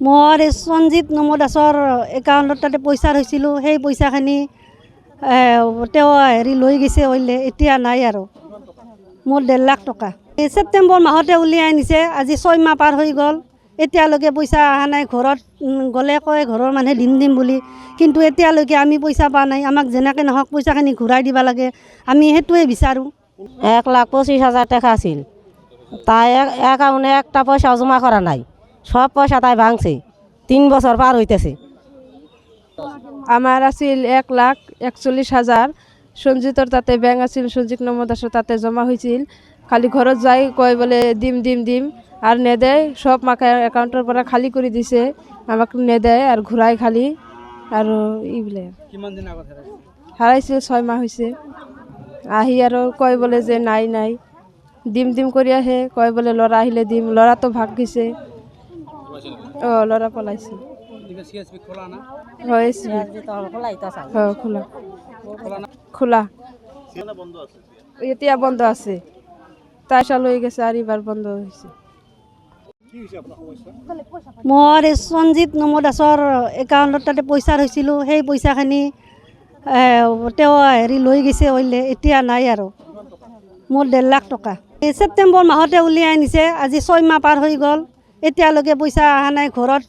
মোৰ সঞ্জিত নমো দাসৰ একাউণ্টত তাতে পইচা থৈছিলোঁ, সেই পইচাখিনি তেওঁ লৈ গৈছে ওইলে, এতিয়া নাই আৰু। মোৰ 1.5 লাখ টকা এই ছেপ্টেম্বৰ মাহতে উলিয়াই আনিছে, আজি 6 মাহ পাৰ হৈ গ'ল, এতিয়ালৈকে পইচা অহা নাই। ঘৰত গ'লে কয় ঘৰৰ মানুহে দিম বুলি, কিন্তু এতিয়ালৈকে আমি পইচা পোৱা নাই। আমাক যেনেকৈ নহওক পইচাখিনি ঘূৰাই দিব লাগে, আমি সেইটোৱে বিচাৰোঁ। 1,25,000 টাকা আছিল, তাই একাউন্টে একটা পয়সাও জমা করা নাই, সব পয়সা তাই ভাঙছে। 3 বছর পার হইতেছে। আমার আছিল 1,41,000, সঞ্জিতর তাতে ব্যাংক আছিল, সঞ্জিত নমো দাসের তাতে জমা হয়েছিল। খালি ঘরত যাই কয় বলে দিম আর নে দেয়, সব মাকে অ্যাকাউন্টের পৰা খালি করে দিছে, আমাকে নে দেয় আর ঘুরাই খালি। আর এইবিলাক হারাইছিল 6 মাহ হয়েছে। আহি আর কয় বলে যে নাই দিম কৰি আহে, কয় বলে ল'ৰা আহিলে দিম। ল'ৰা তো ভাগ গেছে। ল'ৰা পলাইছে। খোলা এতিয়া বন্ধ আছে, তাই চাল হৈ গেছে আৰ এবাৰ বন্ধ হয়েছে। মোৰ সঞ্জিত নমো দাসৰ একাউণ্টত তাতে পইচা থৈছিলোঁ, সেই পইচাখিনি তেওঁ লৈ গৈছে ওইলে, এতিয়া নাই আৰু। মোৰ 1.5 লাখ টকা এই ছেপ্টেম্বৰ মাহতে উলিয়াই আনিছে, আজি 6 মাহ পাৰ হৈ গ'ল, এতিয়ালৈকে পইচা অহা নাই। ঘৰত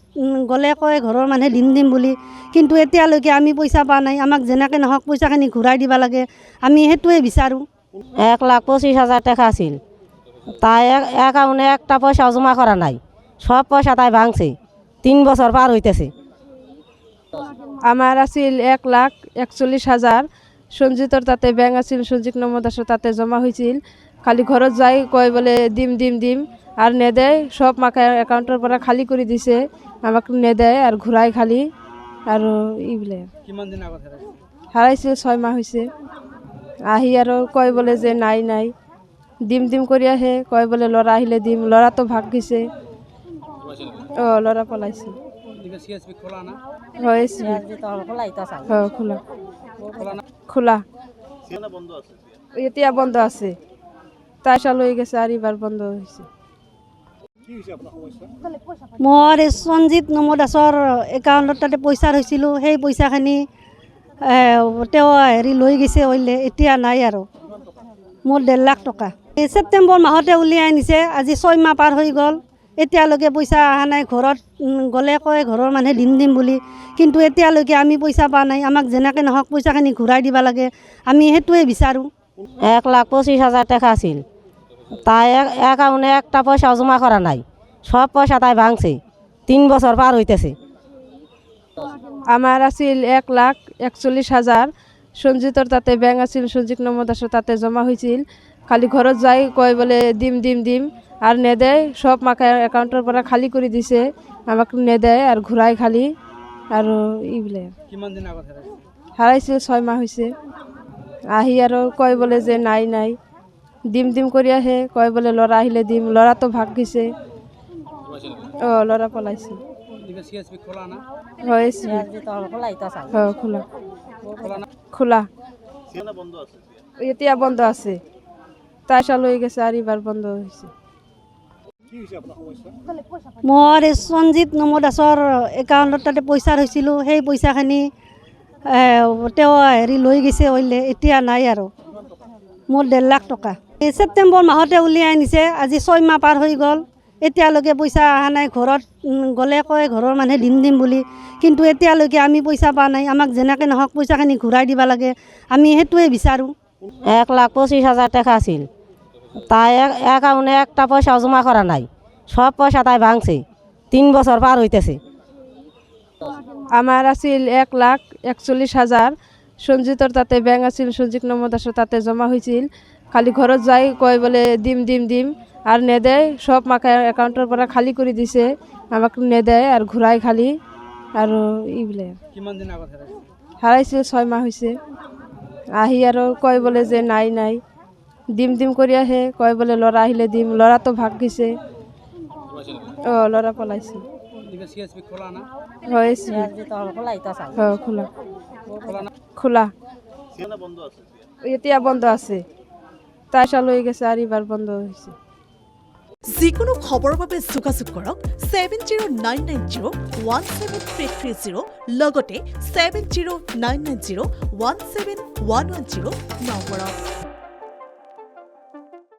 গ'লে কয় ঘৰৰ মানুহে দিম বুলি, কিন্তু এতিয়ালৈকে আমি পইচা পোৱা নাই। আমাক যেনেকৈ নহওক পইচাখিনি ঘূৰাই দিব লাগে, আমি সেইটোৱে বিচাৰোঁ। 1,25,000 টাকা আছিল, তাই একাউন্টে একটা পয়সাও জমা করা নাই, সব পয়সা তাই ভাঙছে। 3 বছর পার হইতেছে। আমার আছিল 1,41,000, সঞ্জিতর তাতে ব্যাংক আছিল, সঞ্জিত নমো দাসের তাতে জমা হয়েছিল। খালি ঘরত যাই কয় বলে দিম আর নে দেয়, সব মাকে অ্যাকাউন্টের পৰা খালি করে দিছে, আমাকে নে দেয় আর ঘুরাই খালি। আর এইবিলাক হারাইছিল 6 মাহ হয়েছে। আহি আর কয় বলে যে নাই দিম কৰি আহে, কয় বলে ল'ৰা আহিলে দিম। ল'ৰা তো ভাগ গেছে। ল'ৰা পলাইছে। খোলা এতিয়া বন্ধ আছে, তাই চাল হৈ গেছে আৰ এবাৰ বন্ধ হয়েছে। মোৰ সঞ্জিত নমো দাসৰ একাউণ্টত তাতে পইচা থৈছিলোঁ, সেই পইচাখিনি তেওঁ লৈ গৈছে ওইলে, এতিয়া নাই আৰু। মোৰ 1.5 লাখ টকা এই ছেপ্টেম্বৰ মাহতে উলিয়াই আনিছে, আজি 6 মাহ পাৰ হৈ গ'ল, এতিয়ালৈকে পইচা অহা নাই। ঘৰত গ'লে কয় ঘৰৰ মানুহে দিম বুলি, কিন্তু এতিয়ালৈকে আমি পইচা পোৱা নাই। আমাক যেনেকৈ নহওক পইচাখিনি ঘূৰাই দিব লাগে, আমি সেইটোৱে বিচাৰোঁ। 1,25,000 টাকা আছিল, তাই একাউন্টে একটা পয়সাও জমা করা নাই, সব পয়সা তাই ভাঙছে। 3 বছর পার হইতেছে। আমার আছিল 1,41,000, সঞ্জিতর তাতে ব্যাংক আছিল, সঞ্জিত নমো দাসের তাতে জমা হয়েছিল। খালি ঘরত যাই কয় বলে দিম আর নে দেয়, সব মাকে অ্যাকাউন্টের পৰা খালি করে দিছে, আমাকে নে দেয় আর ঘুরাই খালি। আর এইবিলাক হারাইছিল 6 মাহ হয়েছে। আহি আর কয় বলে যে নাই দিম কৰি আহে, কয় বলে ল'ৰা আহিলে দিম। ল'ৰা তো ভাগ গেছে। ল'ৰা পলাইছে। খোলা এতিয়া বন্ধ আছে, তাই চাল হৈ গেছে আৰ এবাৰ বন্ধ হয়েছে। মোৰ সঞ্জিত নমো দাসৰ একাউণ্টত তাতে পইচা থৈছিলোঁ, সেই পইচাখিনি তেওঁ লৈ গৈছে ওইলে, এতিয়া নাই আৰু। মোৰ 1.5 লাখ টকা এই ছেপ্টেম্বৰ মাহতে উলিয়াই আনিছে, আজি 6 মাহ পাৰ হৈ গ'ল, এতিয়ালৈকে পইচা অহা নাই। ঘৰত গ'লে কয় ঘৰৰ মানুহে দিম বুলি, কিন্তু এতিয়ালৈকে আমি পইচা পোৱা নাই। আমাক যেনেকৈ নহওক পইচাখিনি ঘূৰাই দিব লাগে, আমি সেইটোৱে বিচাৰোঁ। 1,25,000 টাকা আছিল, তাই একাউন্টে একটা পয়সাও জমা করা নাই, সব পয়সা তাই ভাঙছে। 3 বছর পার হইতেছে। আমার আছিল 1,41,000, সঞ্জিতর তাতে ব্যাংক আছিল, সঞ্জিত নমো দাসের তাতে জমা হয়েছিল। খালি ঘরত যাই কয় বলে দিম আর নে দেয়, সব মাকে অ্যাকাউন্টের পৰা খালি করে দিছে, আমাকে নে দেয় আর ঘুরাই খালি। আর এইবিলাক হারাইছিল 6 মাহ হয়েছে। আহি আর কয় বলে যে নাই দিম কৰি আহে, কয় বলে ল'ৰা আহিলে দিম। ল'ৰা তো ভাগ গেছে। ল'ৰা পলাইছে। খোলা এতিয়া বন্ধ আছে, তাই চাল হৈ গেছে আৰ এবাৰ বন্ধ হয়েছে। যিকোনো খবৰৰ বাবে যোগাযোগ কৰক 7099017330 লগতে 7099017110 নম্বৰত।